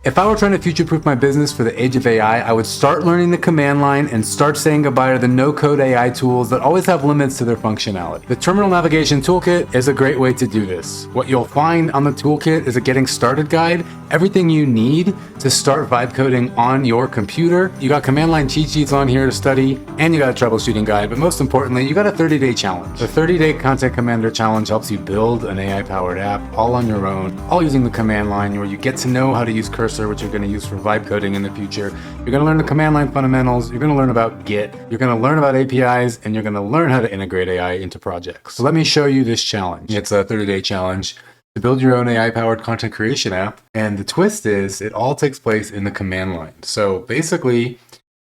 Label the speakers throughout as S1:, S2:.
S1: If I were trying to future-proof my business for the age of AI, I would start learning the command line and start saying goodbye to the no-code AI tools that always have limits to their functionality. The Terminal Navigation Toolkit is a great way to do this. What you'll find on the toolkit is a getting started guide, everything you need to start vibe coding on your computer. You got command line cheat sheets on here to study, and you got a troubleshooting guide, but most importantly, you got a 30-day challenge. The 30-day Content Commander Challenge helps you build an AI-powered app all on your own, all using the command line, where you get to know how to use Cursor, which you're going to use for vibe coding in the future. You're going to learn the command line fundamentals. You're going to learn about Git. You're going to learn about APIs, and you're going to learn how to integrate AI into projects. So let me show you this challenge. It's a 30-day challenge to build your own AI-powered content creation app. And the twist is it all takes place in the command line. So basically,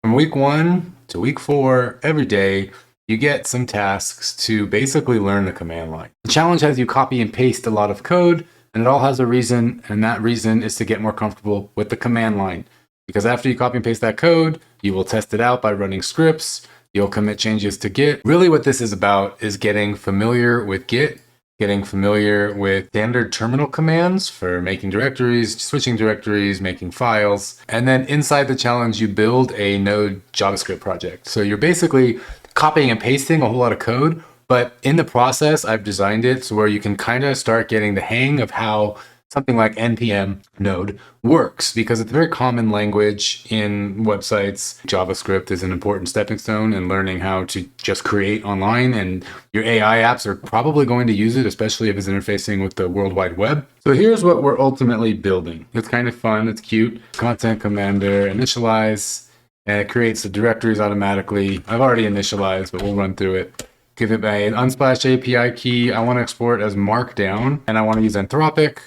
S1: from week 1 to week 4, every day, you get some tasks to basically learn the command line. The challenge has you copy and paste a lot of code, and it all has a reason, and that reason is to get more comfortable with the command line. Because after you copy and paste that code, you will test it out by running scripts, you'll commit changes to Git. Really what this is about is getting familiar with Git, getting familiar with standard terminal commands for making directories, switching directories, making files. And then inside the challenge, you build a Node JavaScript project. So you're basically copying and pasting a whole lot of code, but in the process, I've designed it so where you can kind of start getting the hang of how something like NPM Node works, because it's a very common language in websites. JavaScript is an important stepping stone in learning how to just create online, and your AI apps are probably going to use it, especially if it's interfacing with the World Wide Web. So here's what we're ultimately building. It's kind of fun, it's cute. Content Commander initialize, and it creates the directories automatically. I've already initialized, but we'll run through it. Give it an Unsplash API key. I want to export as Markdown, and I want to use Anthropic.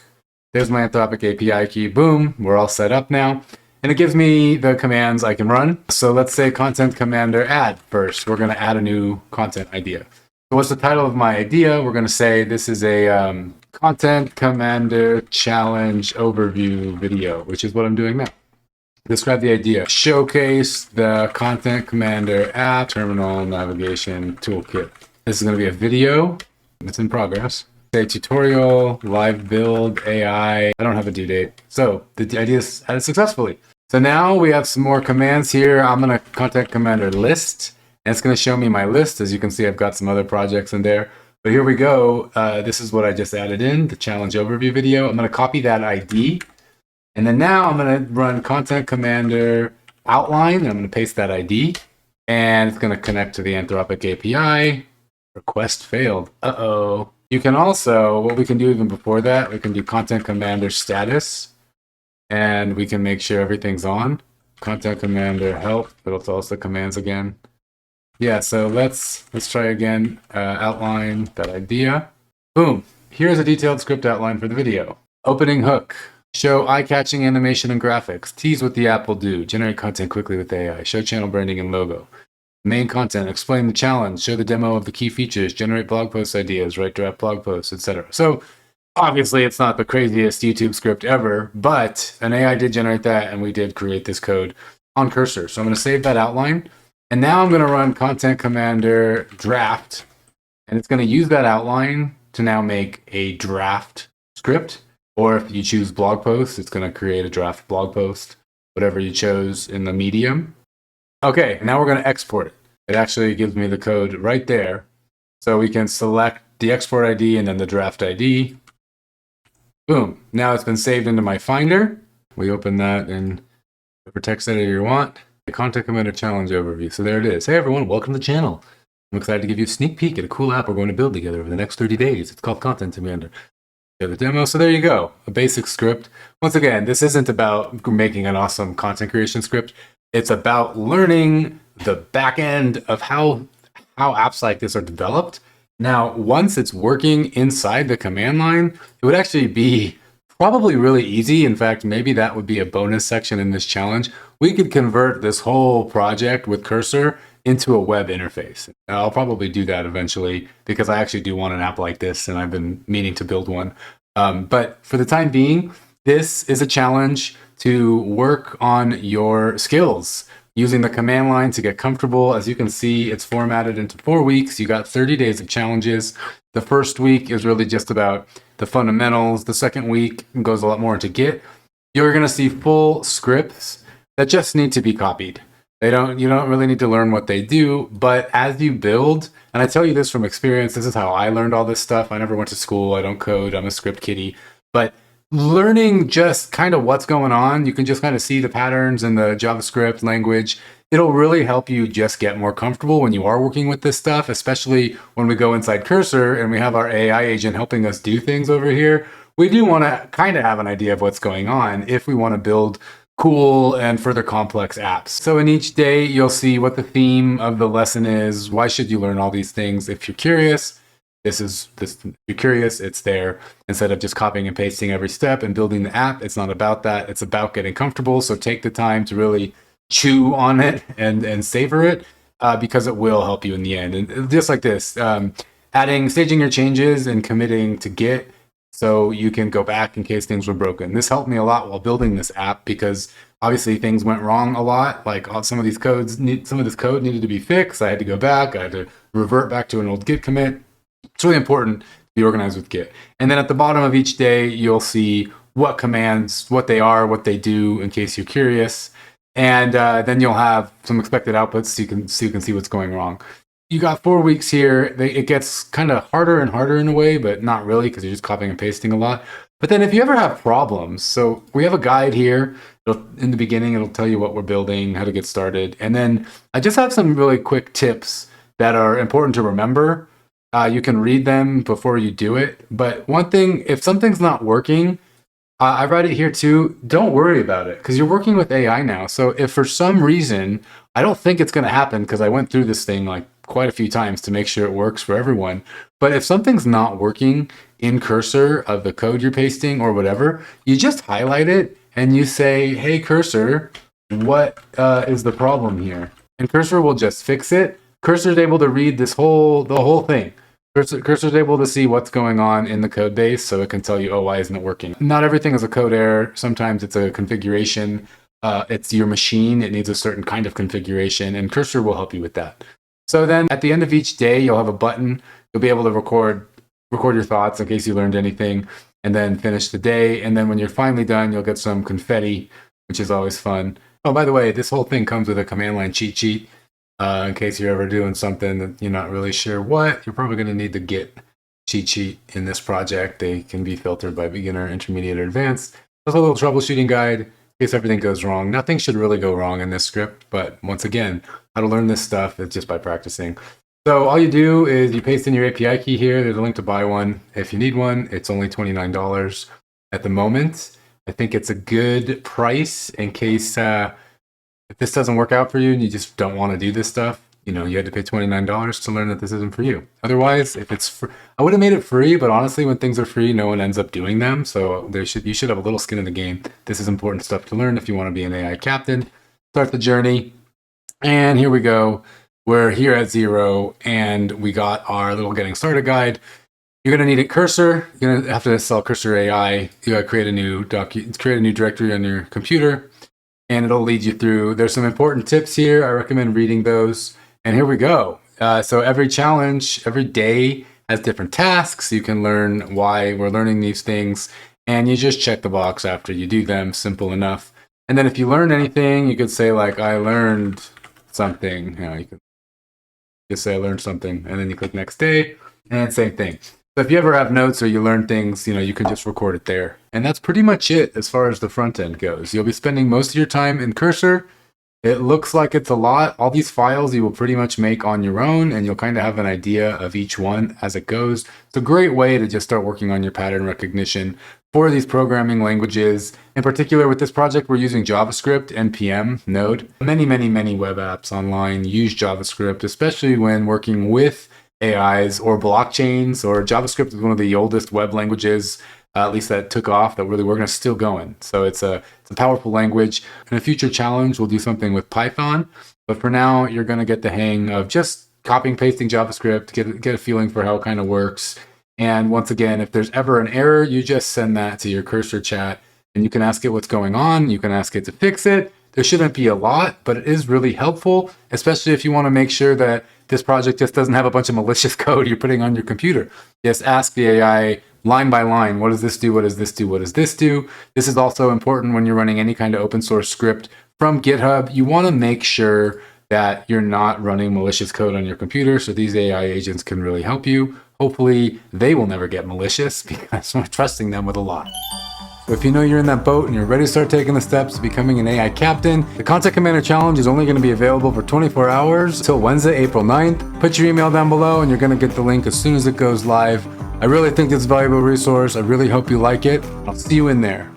S1: There's my Anthropic API key. Boom, we're all set up now. And it gives me the commands I can run. So let's say Content Commander add first. We're going to add a new content idea. So what's the title of my idea? We're going to say this is a Content Commander Challenge Overview video, which is what I'm doing now. Describe the idea. Showcase the Content Commander app, Terminal Navigation Toolkit. This is going to be a video. It's in progress. Say tutorial, live build, AI. I don't have a due date. So the idea is added successfully. So now we have some more commands here. I'm going to Content Commander list, and it's going to show me my list. As you can see, I've got some other projects in there. But here we go. This is what I just added in, the challenge overview video. I'm going to copy that ID. And then now I'm going to run Content Commander outline. And I'm going to paste that ID. And it's going to connect to the Anthropic API. Request failed. Uh-oh. You can also, what we can do even before that, we can do Content Commander status. And we can make sure everything's on. Content Commander help. It'll tell us the commands again. Yeah, so let's try again. Outline that idea. Boom. Here's a detailed script outline for the video. Opening hook. Show eye-catching animation and graphics. Tease what the app will do. Generate content quickly with AI. Show channel branding and logo. Main content. Explain the challenge. Show the demo of the key features. Generate blog post ideas. Write draft blog posts, etc. So obviously it's not the craziest YouTube script ever, but an AI did generate that, and we did create this code on Cursor. So I'm going to save that outline. And now I'm going to run Content Commander draft, and it's going to use that outline to now make a draft script. Or if you choose blog post, it's going to create a draft blog post, whatever you chose in the medium. Okay, now we're going to export it. It actually gives me the code right there. So we can select the export ID and then the draft ID. Boom. Now it's been saved into my Finder. We open that in whatever text editor you want. The Content Commander Challenge Overview. So there it is. Hey everyone, welcome to the channel. I'm excited to give you a sneak peek at a cool app we're going to build together over the next 30 days. It's called Content Commander. The demo. So there you go, a basic script. Once again, this isn't about making an awesome content creation script. It's about learning the back end of how apps like this are developed. Now, once it's working inside the command line, it would actually be probably really easy. In fact, maybe that would be a bonus section in this challenge. We could convert this whole project with Cursor into a web interface. I'll probably do that eventually because I actually do want an app like this and I've been meaning to build one. But for the time being, this is a challenge to work on your skills using the command line to get comfortable. As you can see, it's formatted into 4 weeks. You got 30 days of challenges. The first week is really just about the fundamentals. The second week goes a lot more into Git. you're going to see full scripts that just need to be copied. You don't really need to learn what they do, but as you build, and I tell you this from experience, this is how I learned all this stuff. I never went to school. I don't code. I'm a script kiddie. But learning just kind of what's going on, you can just kind of see the patterns in the JavaScript language. It'll really help you just get more comfortable when you are working with this stuff, especially when we go inside Cursor and we have our AI agent helping us do things over here. We do want to kind of have an idea of what's going on if we want to build cool and further complex apps. So in each day, you'll see what the theme of the lesson is. Why should you learn all these things? If you're curious, if you're curious, it's there. Instead of just copying and pasting every step and building the app, it's not about that. It's about getting comfortable. So take the time to really chew on it and savor it because it will help you in the end. And just like this, staging your changes and committing to Git so you can go back in case things were broken. This helped me a lot while building this app because obviously things went wrong a lot. Like some of this code needed to be fixed. I had to go back. I had to revert back to an old Git commit. It's really important to be organized with Git. And then at the bottom of each day, you'll see what commands, what they are, what they do, in case you're curious. And then you'll have some expected outputs so you can see what's going wrong. You got 4 weeks here. It gets kind of harder and harder in a way, but not really because you're just copying and pasting a lot. But then if you ever have problems, so we have a guide here. In the beginning, it'll tell you what we're building, how to get started. And then I just have some really quick tips that are important to remember. You can read them before you do it. But one thing, if something's not working, I write it here too. Don't worry about it because you're working with AI now. So if for some reason, I don't think it's going to happen because I went through this thing like quite a few times to make sure it works for everyone. But if something's not working in Cursor of the code you're pasting or whatever, you just highlight it and you say, hey, Cursor, what is the problem here? And Cursor will just fix it. Cursor's able to read the whole thing. Cursor's able to see what's going on in the code base, so it can tell you, oh, why isn't it working? Not everything is a code error. Sometimes it's a configuration. It's your machine. It needs a certain kind of configuration, and Cursor will help you with that. So then at the end of each day, you'll have a button. You'll be able to record your thoughts in case you learned anything, and then finish the day. And then when you're finally done, you'll get some confetti, which is always fun. Oh, by the way, this whole thing comes with a command line cheat sheet. In case you're ever doing something that you're not really sure what, you're probably going to need the Git cheat sheet in this project. They can be filtered by beginner, intermediate, or advanced. There's a little troubleshooting guide in case everything goes wrong. Nothing should really go wrong in this script, but once again, how to learn this stuff is just by practicing. So all you do is you paste in your API key here. There's a link to buy one. If you need one, it's only $29 at the moment. I think it's a good price in case if this doesn't work out for you and you just don't want to do this stuff, you had to pay $29 to learn that this isn't for you. Otherwise, if it's free, I would have made it free, but honestly, when things are free, no one ends up doing them. So you should have a little skin in the game. This is important stuff to learn if you want to be an AI captain. Start the journey. And here we go. We're here at 0, and we got our little getting started guide. You're going to need a Cursor. You're going to have to install Cursor AI. You got to create a new directory on your computer. And it'll lead you through. There's some important tips here. I recommend reading those. And here we go. So every challenge, every day has different tasks. You can learn why we're learning these things. And you just check the box after you do them. Simple enough. And then if you learn anything, you could say like, I learned something. You could just say I learned something. And then you click next day. And same thing. So if you ever have notes or you learn things, you can just record it there. And that's pretty much it as far as the front end goes. You'll be spending most of your time in Cursor. It looks like it's a lot. All these files you will pretty much make on your own, and you'll kind of have an idea of each one as it goes. It's a great way to just start working on your pattern recognition for these programming languages. In particular, with this project, we're using JavaScript, NPM, Node. Many, many, many web apps online use JavaScript, especially when working with AIs or blockchains, or JavaScript is one of the oldest web languages, at least that took off, that really we're still going. So it's a powerful language. In a future challenge, we'll do something with Python. But for now, you're going to get the hang of just copying, pasting JavaScript, get a feeling for how it kind of works. And once again, if there's ever an error, you just send that to your Cursor chat, and you can ask it what's going on. You can ask it to fix it. There shouldn't be a lot, but it is really helpful, especially if you want to make sure that this project just doesn't have a bunch of malicious code you're putting on your computer. Just ask the AI, line by line. What does this do? What does this do? What does this do? This is also important when you're running any kind of open source script from GitHub. You want to make sure that you're not running malicious code on your computer, so these AI agents can really help you. Hopefully they will never get malicious because we're trusting them with a lot. So if you know you're in that boat and you're ready to start taking the steps to becoming an AI captain, the Content Commander Challenge is only going to be available for 24 hours till Wednesday, April 9th. Put your email down below and you're going to get the link as soon as it goes live. I really think it's a valuable resource. I really hope you like it. I'll see you in there.